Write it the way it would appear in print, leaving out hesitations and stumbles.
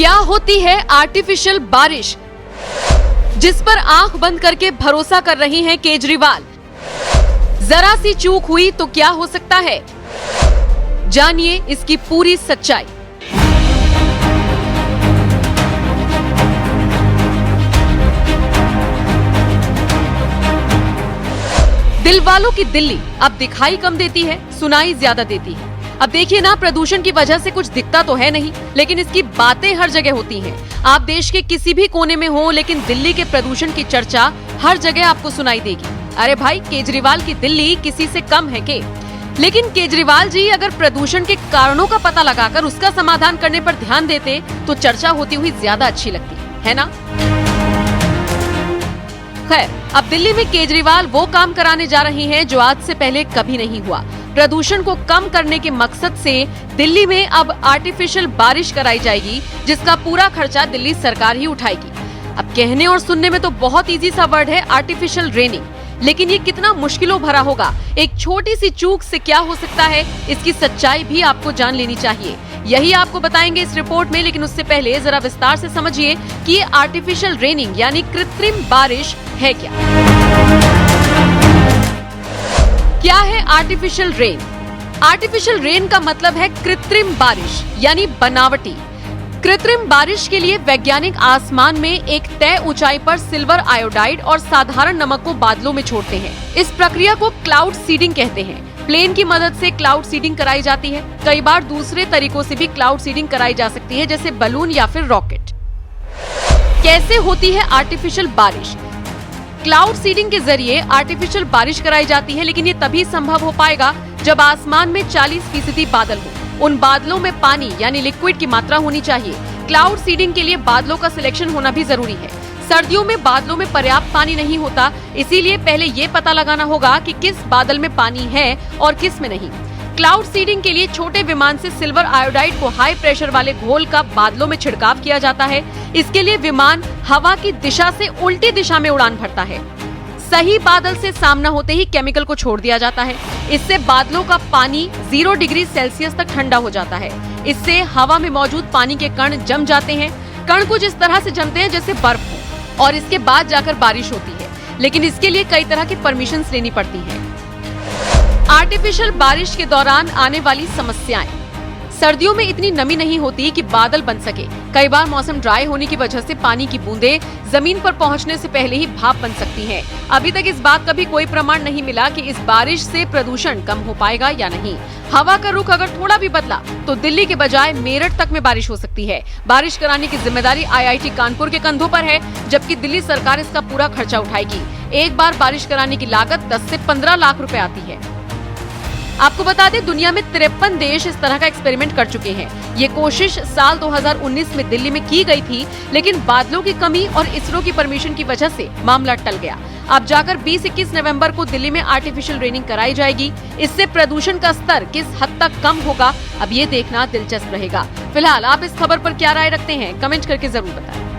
क्या होती है आर्टिफिशियल बारिश, जिस पर आंख बंद करके भरोसा कर रही हैं केजरीवाल। जरा सी चूक हुई तो क्या हो सकता है, जानिए इसकी पूरी सच्चाई। दिल वालों की दिल्ली अब दिखाई कम देती है, सुनाई ज्यादा देती है। अब देखिए ना, प्रदूषण की वजह से कुछ दिखता तो है नहीं, लेकिन इसकी बातें हर जगह होती हैं। आप देश के किसी भी कोने में हो, लेकिन दिल्ली के प्रदूषण की चर्चा हर जगह आपको सुनाई देगी। अरे भाई, केजरीवाल की दिल्ली किसी से कम है के? लेकिन केजरीवाल जी अगर प्रदूषण के कारणों का पता लगाकर उसका समाधान करने पर ध्यान देते तो चर्चा होती हुई ज्यादा अच्छी लगती है ना। खैर, अब दिल्ली में केजरीवाल वो काम कराने जा रही हैं जो आज से पहले कभी नहीं हुआ। प्रदूषण को कम करने के मकसद से दिल्ली में अब आर्टिफिशियल बारिश कराई जाएगी, जिसका पूरा खर्चा दिल्ली सरकार ही उठाएगी। अब कहने और सुनने में तो बहुत इजी सा वर्ड है आर्टिफिशियल रेनिंग, लेकिन ये कितना मुश्किलों भरा होगा। एक छोटी सी चूक से क्या हो सकता है, इसकी सच्चाई भी आपको जान लेनी चाहिए। यही आपको बताएंगे इस रिपोर्ट में, लेकिन उससे पहले जरा विस्तार से समझिए कि ये आर्टिफिशियल रेनिंग यानी कृत्रिम बारिश है क्या है आर्टिफिशियल रेन। आर्टिफिशियल रेन का मतलब है कृत्रिम बारिश यानी बनावटी। कृत्रिम बारिश के लिए वैज्ञानिक आसमान में एक तय ऊंचाई पर सिल्वर आयोडाइड और साधारण नमक को बादलों में छोड़ते हैं। इस प्रक्रिया को क्लाउड सीडिंग कहते हैं। प्लेन की मदद से क्लाउड सीडिंग कराई जाती है। कई बार दूसरे तरीकों से भी क्लाउड सीडिंग कराई जा सकती है, जैसे बलून या फिर रॉकेट। कैसे होती है आर्टिफिशियल बारिश? क्लाउड सीडिंग के जरिए आर्टिफिशियल बारिश कराई जाती है, लेकिन ये तभी संभव हो पाएगा जब आसमान में 40% बादल हो। उन बादलों में पानी यानी लिक्विड की मात्रा होनी चाहिए। क्लाउड सीडिंग के लिए बादलों का सिलेक्शन होना भी जरूरी है। सर्दियों में बादलों में पर्याप्त पानी नहीं होता, इसीलिए पहले ये पता लगाना होगा कि किस बादल में पानी है और किस में नहीं। क्लाउड सीडिंग के लिए छोटे विमान से सिल्वर आयोडाइड को हाई प्रेशर वाले घोल का बादलों में छिड़काव किया जाता है। इसके लिए विमान हवा की दिशा से उल्टी दिशा में उड़ान भरता है। सही बादल से सामना होते ही केमिकल को छोड़ दिया जाता है। इससे बादलों का पानी 0 डिग्री सेल्सियस तक ठंडा हो जाता है। इससे हवा में मौजूद पानी के कण जम जाते हैं। कण कुछ इस तरह से जमते हैं जैसे बर्फ हो, और इसके बाद जाकर बारिश होती है। लेकिन इसके लिए कई तरह की परमिशंस लेनी पड़ती हैं। आर्टिफिशियल बारिश के दौरान आने वाली समस्याएं। सर्दियों में इतनी नमी नहीं होती कि बादल बन सके। कई बार मौसम ड्राई होने की वजह से पानी की बूंदें जमीन पर पहुंचने से पहले ही भाप बन सकती हैं। अभी तक इस बात का भी कोई प्रमाण नहीं मिला कि इस बारिश से प्रदूषण कम हो पाएगा या नहीं। हवा का रुख अगर थोड़ा भी बदला तो दिल्ली के बजाय मेरठ तक में बारिश हो सकती है। बारिश कराने की जिम्मेदारी IIT कानपुर के कंधों पर है, जबकि दिल्ली सरकार इसका पूरा खर्चा उठाएगी। एक बार बारिश कराने की लागत 10 से 15 लाख रुपए आती है। आपको बता दें, दुनिया में 53 देश इस तरह का एक्सपेरिमेंट कर चुके हैं। ये कोशिश साल 2019 में दिल्ली में की गई थी, लेकिन बादलों की कमी और इसरो की परमिशन की वजह से मामला टल गया। अब जाकर 20-21 नवंबर को दिल्ली में आर्टिफिशियल रेनिंग कराई जाएगी। इससे प्रदूषण का स्तर किस हद तक कम होगा, अब ये देखना दिलचस्प रहेगा। फिलहाल आप इस खबर पर क्या राय रखते हैं, कमेंट करके जरूर बताएं।